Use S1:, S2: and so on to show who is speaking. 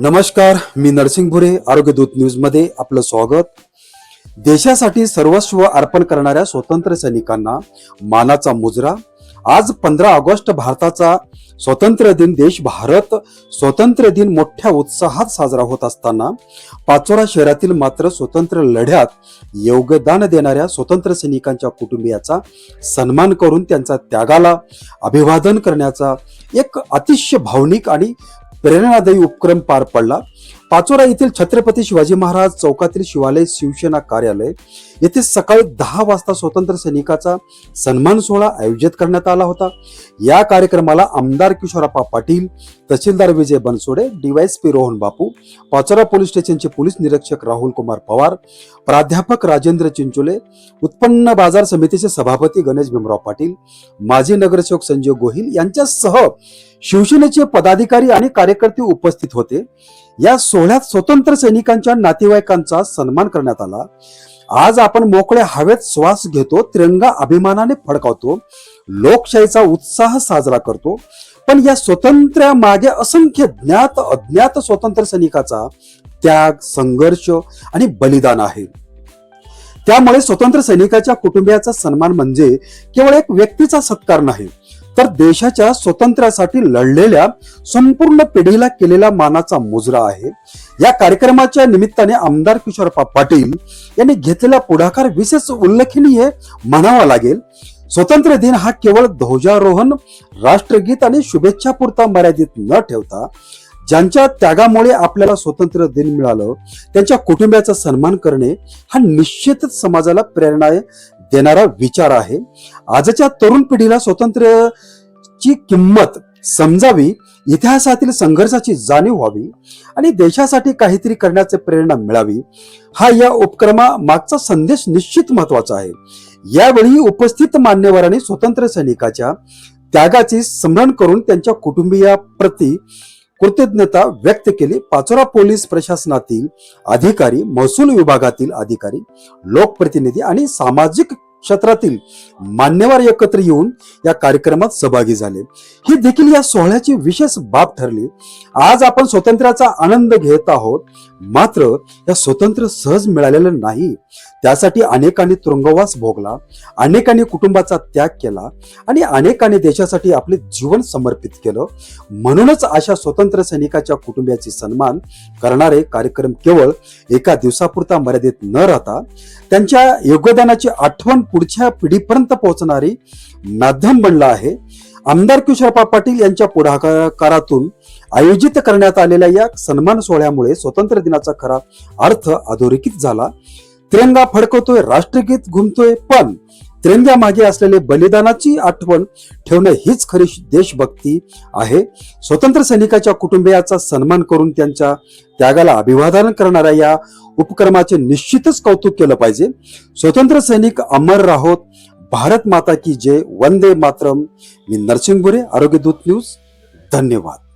S1: नमस्कार, मी नरसिंग भुरे. आरोग्य दूत न्यूज मध्ये आपलं स्वागत. देशासाठी सर्वस्व अर्पण करणाऱ्या स्वतंत्र सैनिकांना मानाचा मुजरा. आज 15 ऑगस्ट भारताचा स्वातंत्र्य दिन. भारत स्वातंत्र्य दिन मोठ्या उत्साहात साजरा होत असताना पाचोरा शहरातील मात्र स्वतंत्र लढ्यात योगदान देणाऱ्या स्वतंत्र सैनिकांच्या कुटुंबियाचा सन्मान करून त्यांच्या त्यागाला अभिवादन करण्याचा एक अतिशय भावनिक आणि प्रेरणादायी उपक्रम पार पडला. पाचोरा येथील छत्रपती शिवाजी महाराज चौकातील शिवालय शिवसेना कार्यालय येथे सकाळी 10 वाजता स्वतंत्र सैनिकाचा सन्मान सोहळा आयोजित करण्यात आला होता. या कार्यक्रमाला आमदार किशोरप्पा पाटील, तहसीलदार विजय बनसोडे, डीवायएसपी रोहन बापू, पाचोरा पोलीस स्टेशनचे पोलीस निरीक्षक राहुल कुमार पवार, प्राध्यापक राजेंद्र चिंचोले, उत्पन्न बाजार समितीचे सभापती गणेश भीमराव पाटील, माजी नगरसेवक संजय गोहिल यांच्यासह शिवसेनेचे पदाधिकारी आणि कार्यकर्ते उपस्थित होते. या सोहळ्यात स्वतंत्र सैनिकांच्या नातेवाईकांचा सन्मान करण्यात आला. आज आपण मोकळ्या हवेत श्वास घेतो, तिरंगा अभिमानाने फडकावतो, लोकशाहीचा उत्साह साजरा करतो, पण या स्वातंत्र्या मागे असंख्य ज्ञात अज्ञात स्वतंत्र सैनिकाचा त्याग, संघर्ष आणि बलिदान आहे. त्यामुळे स्वतंत्र सैनिकाच्या कुटुंबियाचा सन्मान म्हणजे केवळ एक व्यक्तीचा सत्कार नाही, तर देशाच्या स्वातंत्र्यासाठी लढलेल्या संपूर्ण पिढीला केलेला मानाचा मुजरा आहे. या कार्यक्रमाच्या निमित्ताने आमदार किशोरप्पा पाटील यांनी घेतलेला पुढाकार विशेष उल्लेखनीय म्हणावा लागेल. स्वतंत्र दिन हा केवळ ध्वजारोहण, राष्ट्रगीत आणि शुभेच्छा पुरता मर्यादित न ठेवता ज्यांच्या त्यागामुळे आपल्याला स्वतंत्र दिन मिळालं त्यांच्या कुटुंबियाचा सन्मान करणे हा निश्चितच समाजाला प्रेरणा देणारा विचार आहे. आजच्या तरुण पिढीला स्वातंत्र्याची किंमत समजावी, इतिहासातील संघर्षाची जाणीव व्हावी आणि देशासाठी काहीतरी करण्याची प्रेरणा मिळावी, हा या उपक्रमा मागचा संदेश निश्चित महत्वाचा आहे. यावेळी उपस्थित मान्यवरांनी स्वतंत्र सैनिकाच्या त्यागाचे स्मरण करून त्यांच्या कुटुंबियाप्रती कृतज्ञता व्यक्त केली. पाचोरा पोलीस प्रशासनातील अधिकारी, महसूल विभागातील अधिकारी, लोकप्रतिनिधी आणि सामाजिक क्षेत्रातील मान्यवर एकत्र येऊन या कार्यक्रमात सहभागी झाले. ही देखील या सोहळ्याची विशेष बाब ठरली. आज आपण स्वातंत्र्याचा आनंद घेत आहोत, मात्र या स्वातंत्र्य सहज मिळालेलं नाही. त्यासाठी अनेकांनी तुरुंगवास भोगला, अनेकांनी कुटुंबाचा त्याग केला आणि अनेकांनी देशासाठी आपले जीवन समर्पित केलं. म्हणूनच अशा स्वतंत्र सैनिकाच्या कुटुंबियाचे सन्मान करणारे कार्यक्रम केवळ एका दिवसापुरता मर्यादित न राहता त्यांच्या योगदानाची आठवण पुढच्या पिढीपर्यंत पोहोचणारी माध्यम बनला आहे. आमदार किशोरप्पा पाटील यांच्या पुढाकारातून आयोजित करण्यात आलेल्या या सन्मान सोहळ्यामुळे स्वतंत्र दिनाचा खरा अर्थ अधोरेखित झाला. तिरंगा फडकवतोय, राष्ट्रगीत घुमतोय, पण तिरंग्या मागे असलेले बलिदानाची आठवण ठेवणं हीच खरी देशभक्ती आहे. स्वतंत्र सैनिकाच्या कुटुंबियाचा सन्मान करून त्यांच्या त्यागाला अभिवादन करणाऱ्या या उपक्रमाचे निश्चितच कौतुक केलं पाहिजे. स्वतंत्र सैनिक अमर राहोत. भारत माता की जय. वंदे मातरम. मी नरसिंग भुरे, आरोग्य दूत न्यूज. धन्यवाद.